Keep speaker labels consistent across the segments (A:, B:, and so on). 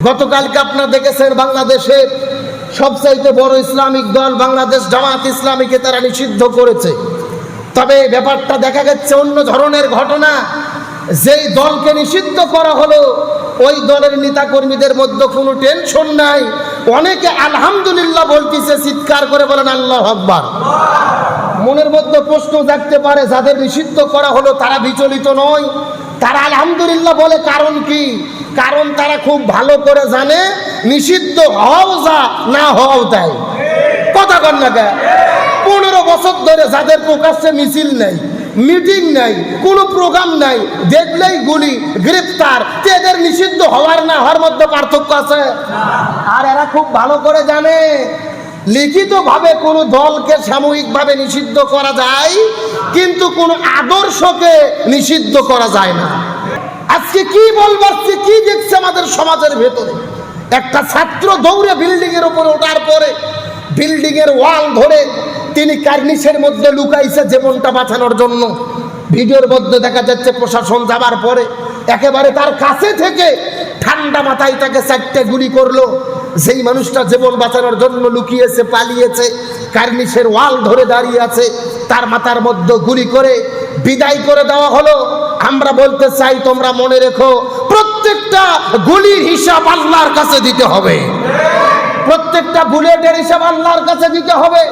A: গতকালকে আপনারা দেখেছেন বাংলাদেশে সবচাইতে বড় ইসলামিক দল বাংলাদেশ জামাত ইসলামীকে তারা নিষিদ্ধ করেছে। তবে ব্যাপারটা দেখা যাচ্ছে অন্য ধরনের ঘটনা। যেই দলকে নিষিদ্ধ করা হলো ওই দলের নেতাকর্মীদের মধ্যে কোনো টেনশন নাই, অনেকে আলহামদুলিল্লাহ বলতেছে, চিৎকার করে বলেন আল্লাহু আকবার। মনের মধ্যে প্রশ্ন জাগতে পারে, যাদের নিষিদ্ধ করা হলো তারা বিচলিত নয়, তারা আলহামদুলিল্লাহ বলে, কারণ কি? কারণ তারা খুব ভালো করে জানে নিষিদ্ধ হওয়াও যা, না হওয়াও তাই। কথা কন না কে? 15 বছর ধরে যাদের প্রকাশ্যে মিছিল নেই, মিটিং নাই, কোনো প্রোগ্রাম নাই, দেখলেই গুলি, গ্রেফতার, এদের নিষিদ্ধ হওয়ার না হওয়ার মধ্যে পার্থক্য আছে? আর এরা খুব ভালো করে জানে লিখিতভাবে কোনো দলকে সাময়িকভাবে নিষিদ্ধ করা যায়, কিন্তু কোনো আদর্শকে নিষিদ্ধ করা যায় না। আজকে কি বলবার, কি দেখছে আমাদের সমাজের ভেতরে? একটা ছাত্র দৌড়ে বিল্ডিং এর উপরে ওঠার পরে বিল্ডিং এর ওয়াল ধরে তিনি কার্নিশের মধ্যে লুকাইছে জীবনটা বাঁচানোর জন্য। ভিডিওর মধ্যে দেখা যাচ্ছে প্রশাসন যাবার পরে একেবারে তার কাছে থেকে ঠান্ডা মাথায় তাকে 4টে গুলি করলো। যেই মানুষটা জীবন বাঁচানোর জন্য লুকিয়েছে, পালিয়েছে, কার্নিশের ওয়াল ধরে দাঁড়িয়ে আছে, তার মাথার মধ্যে গুলি করে বিদায় করে দেওয়া হলো। আমরা বলতে চাই, তোমরা মনে রেখো, প্রত্যেকটা গুলির হিসাব আল্লাহর কাছে দিতে হবে, প্রত্যেকটা বুলেটের হিসাব আল্লাহর কাছে দিতে হবে,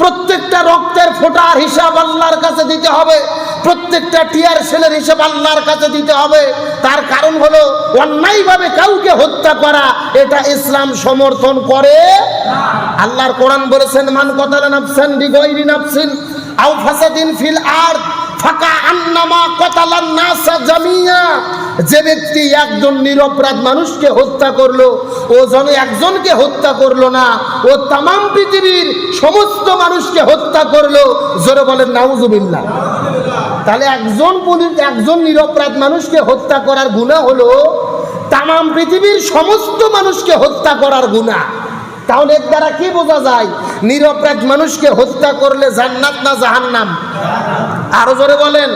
A: প্রত্যেকটা রক্তের ফোঁটার হিসাব আল্লাহর কাছে দিতে হবে, প্রত্যেকটা টিয়ার সেলের হিসাব আল্লাহর কাছে দিতে হবে। তার কারণ হলো, অন্যায়ভাবে কাউকে হত্যা করা এটা ইসলাম সমর্থন করে। আল্লাহর কোরআন বলেছেন, মান কতালা নাফসান বিগাইরি নাফসিন আও ফাসাদিন ফিল আরদ ফাকা আন্নামা কতালান নাসা জামিয়া। যে ব্যক্তি একজন নিরপরাধ মানুষকে হত্যা করলো, ও যেন একজনকে হত্যা করলো না, ও তামাম পৃথিবীর সমস্ত মানুষকে হত্যা করলো। জোরে বলেন নাউজুবিল্লাহ। তাহলে একজন নিরপরাধ মানুষকে হত্যা করার গুনাহ হলো তামাম পৃথিবীর সমস্ত মানুষকে হত্যা করার গুনাহ। তাহলে এর দ্বারা কি বোঝা যায়? নিরপরাধ মানুষকে হত্যা করলে জান্নাত না জাহান্নাম? আরো জোরে বলেন।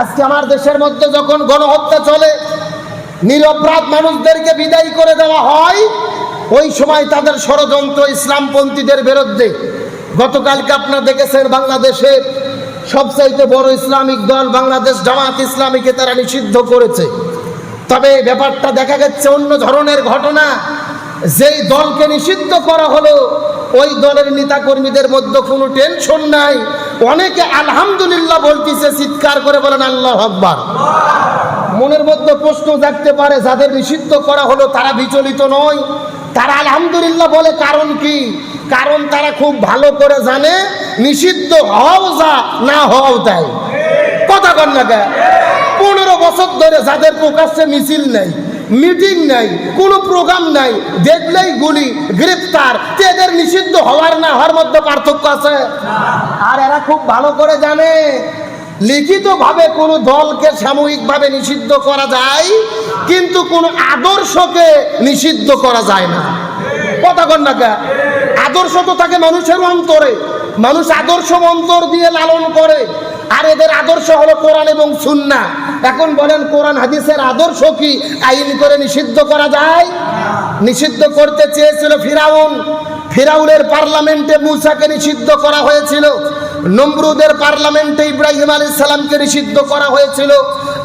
A: আজকে আমার দেশের মধ্যে যখন গণহত্যা চলে, নিরপরাধ মানুষদেরকে বিদায় করে দেওয়া হয়, ওই সময় তাদের ষড়যন্ত্র ইসলামপন্থীদের বিরুদ্ধে। গতকালকে আপনারা দেখেছেন বাংলাদেশে সবচাইতে বড় ইসলামিক দল বাংলাদেশ জামাত ইসলামীকে তারা নিষিদ্ধ করেছে। তবে ব্যাপারটা দেখা যাচ্ছে অন্য ধরনের ঘটনা। যেই দলকে নিষিদ্ধ করা হলো ওই দলের নেতাকর্মীদের মধ্যে কোনো টেনশন নাই, অনেকে আলহামদুলিল্লাহ বলতেছে, চিৎকার করে বলেন আল্লাহু আকবার। মনের মধ্যে প্রশ্ন জাগতে পারে, যাদের নিষিদ্ধ করা হলো তারা বিচলিত নয়, তারা আলহামদুলিল্লাহ বলে, কারণ কি? কারণ তারা খুব ভালো করে জানে নিষিদ্ধ হওয়াও যা, না হওয়াও তাই। কথা কন না কে? 15 বছর ধরে যাদের প্রকাশ্যে মিছিল নেই, মিটিং নাই, কোনো প্রোগ্রাম নাই, দেখলেই গুলি, গ্রেফতার, এদের নিষিদ্ধ হওয়ার না হওয়ার মধ্যে পার্থক্য আছে? আর এরা খুব ভালো করে জানে লিখিতভাবে কোনো দলকে সাময়িকভাবে নিষিদ্ধ করা যায়, কিন্তু কোনো আদর্শকে নিষিদ্ধ করা যায় না। কথা কন না কে? আদর্শ তো থাকে মানুষের অন্তরে, মানুষ আদর্শ অন্তর দিয়ে লালন করে, আর এদের আদর্শ হলো কোরআন এবং সুন্নাহ। এখন বলেন, কোরআন হাদিসের আদর্শ কি আইন করে নিষিদ্ধ করা যায়? নিষিদ্ধ করতে চেয়েছিল ফিরাউন। ফিরাউনের পার্লামেন্টে মূসাকে নিষিদ্ধ করা হয়েছিল, নমরুদের পার্লামেন্টে ইব্রাহিম আলাইহিস সালামকে নিষিদ্ধ করা হয়েছিল,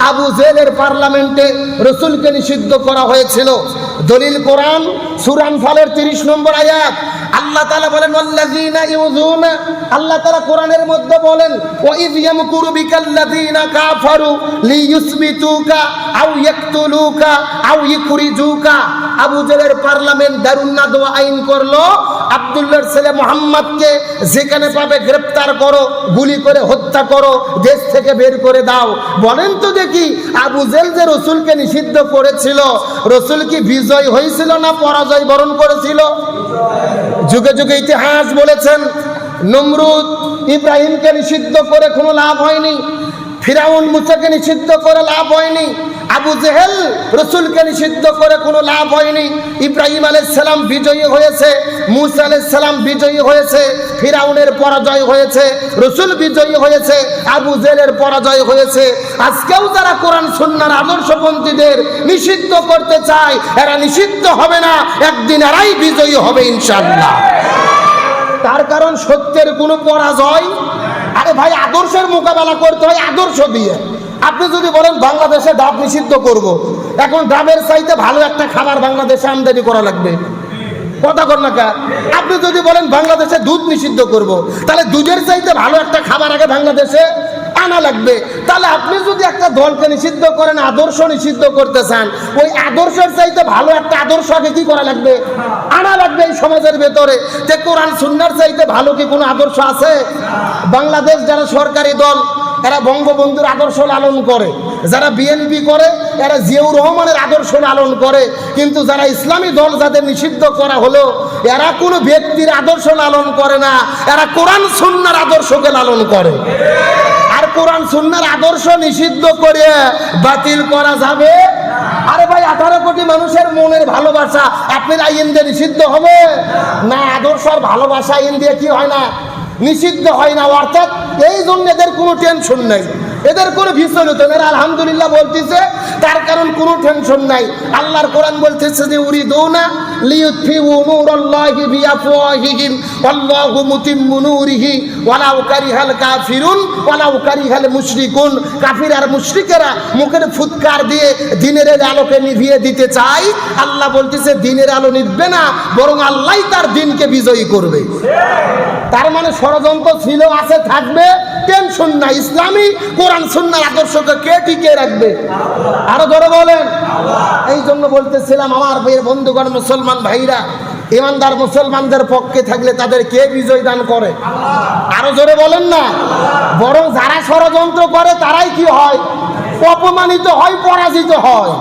A: আবু জেহেলের পার্লামেন্টে রসুলকে নিষিদ্ধ করা হয়েছিল। দলিল কোরআন, সূরা আনফালের 30 নম্বর আয়াত। আল্লাহ তাআলা বলেন, ওয়াল্লাযীনা ইউযুনা, আল্লাহ তাআলা কোরআনের মধ্যে বলেন, ওয়া ইয ইয়ামকুরু বিকাল্লাযীনা কাফারু লিইউসবিতুকা আও ইয়াকতুলুকা আও ইখরিজুকা। আবু জেহেলের পার্লামেন্ট দারুন নাদওয়া আইন করলো, আব্দুল্লাহর ছেলে মুহাম্মদকে যেখানে পাবে গ্রেফতার করো, গুলি করে হত্যা করো, দেশ থেকে বের করে দাও। বলেন তো দেখি, আবু জেহেল যে রসুলকে নিষিদ্ধ করেছিল, রসুল কি বিজয় হয়েছিল না পরাজয় বরণ করেছিল? যুগে যুগে ইতিহাস বলেছেন, নমরুদ ইব্রাহিমকে নিষিদ্ধ করে কোনো লাভ হয়নি, ফিরাউন মূসাকে নিষিদ্ধ করে লাভ হয়নি। আবু জেহেল রসুলকে নিষিদ্ধ করে কোনো লাভ হয়নি। ইব্রাহিম আলাইহিস সালাম বিজয়ী হয়েছে, মুসা আলাইহিস সালাম বিজয়ী হয়েছে, ফিরাউনের পরাজয় হয়েছে, রসুল বিজয়ী হয়েছে, আবু জেহেলের পরাজয় হয়েছে। আজকেও যারা কোরআন সুন্নাহর আদর্শপন্থীদের নিষিদ্ধ করতে চায়, এরা নিষিদ্ধ হবে না, একদিন এরাই বিজয়ী হবে ইনশাআল্লাহ। তার কারণ সত্যের কোনো পরাজয়, আরে ভাই আদর্শের মোকাবেলা করতে হয় আদর্শ দিয়ে। আপনি যদি বলেন বাংলাদেশে ডাব নিষিদ্ধ করব, এখন ডাবের চাইতে ভালো একটা খাবার বাংলাদেশে আমদানি করা লাগবে, কথা কর না কা? আপনি যদি বলেন বাংলাদেশে দুধ নিষিদ্ধ করব, তাহলে দুধের চাইতে ভালো একটা খাবার আগে বাংলাদেশে আনা লাগবে। তাহলে আপনি যদি একটা দলকে নিষিদ্ধ করেন, আদর্শ নিষিদ্ধ করতে চান, ওই আদর্শের চাইতে ভালো একটা আদর্শ আগে কি করা লাগবে? আনা লাগবে এই সমাজের ভেতরে। যে কোরআন সুন্নাহর চাইতে ভালো কি কোনো আদর্শ আছে? বাংলাদেশ যারা সরকারি দল, এরা বঙ্গবন্ধুর আদর্শ লালন করে, যারা বিএনপি করে এরা জিয়াউর রহমানের আদর্শ লালন করে, কিন্তু যারা ইসলামী দল যাদের নিষিদ্ধ করা হলো, এরা কোনো ব্যক্তির আদর্শ লালন করে না, এরা কোরআন সুন্নাহর আদর্শকে লালন করে। আর কোরআন সুন্নাহর আদর্শ নিষিদ্ধ করে বাতিল করা যাবে? আরে ভাই 18 কোটি মানুষের মনের ভালোবাসা আপনার আইন দিয়ে নিষিদ্ধ হবে না? আদর্শ আর ভালোবাসা আইন দিয়ে কি হয় না? নিষিদ্ধ হয় না। অর্থাৎ এই জন্য এদের কোনো টেনশন নাই, এদের কোনো বিচলিত নেই, এরা আলহামদুলিল্লাহ বলতেছে, তার কারণ কোনো টেনশন নাই। আল্লাহর কোরআন বলতেছে যে উরিদুনা লিইউতফিউ নূরাল্লাহি বিআফওয়াহিহিম ওয়াল্লাহু মুতিম্মু নূরিহি ওয়ালাউ কারিহাল কাফিরুন ওয়ালাউ কারিহাল মুশরিকুন। কাফির আর মুশরিকেরা মুখের ফুৎকার দিয়ে দ্বীনের আলোকে নিভিয়ে দিতে চায়, আল্লাহ বলতেছে দ্বীনের আলো নিভবে না, বরং আল্লাহই তার দ্বীনকে বিজয়ী করবে। তার মানে ষড়যন্ত্র ছিল, আছে, থাকবে, টেনশন নাই। ইসলামী কোরআন সুন্নাহর আদর্শকে কে টিকিয়ে রাখবে? আরো ধরে বলেন। এই জন্য বলতেছিলাম আমার ভাইয়ের বন্ধুগণ, মুসলমান ভাইরা, ইমানদার মুসলমানদের পক্ষে থাকলে তাদের কে বিজয় দান করে? আরো জোরে বলেন না। বরং যারা ষড়যন্ত্র করে তারাই কি হয়? অপমানিত হয়, পরাজিত হয়।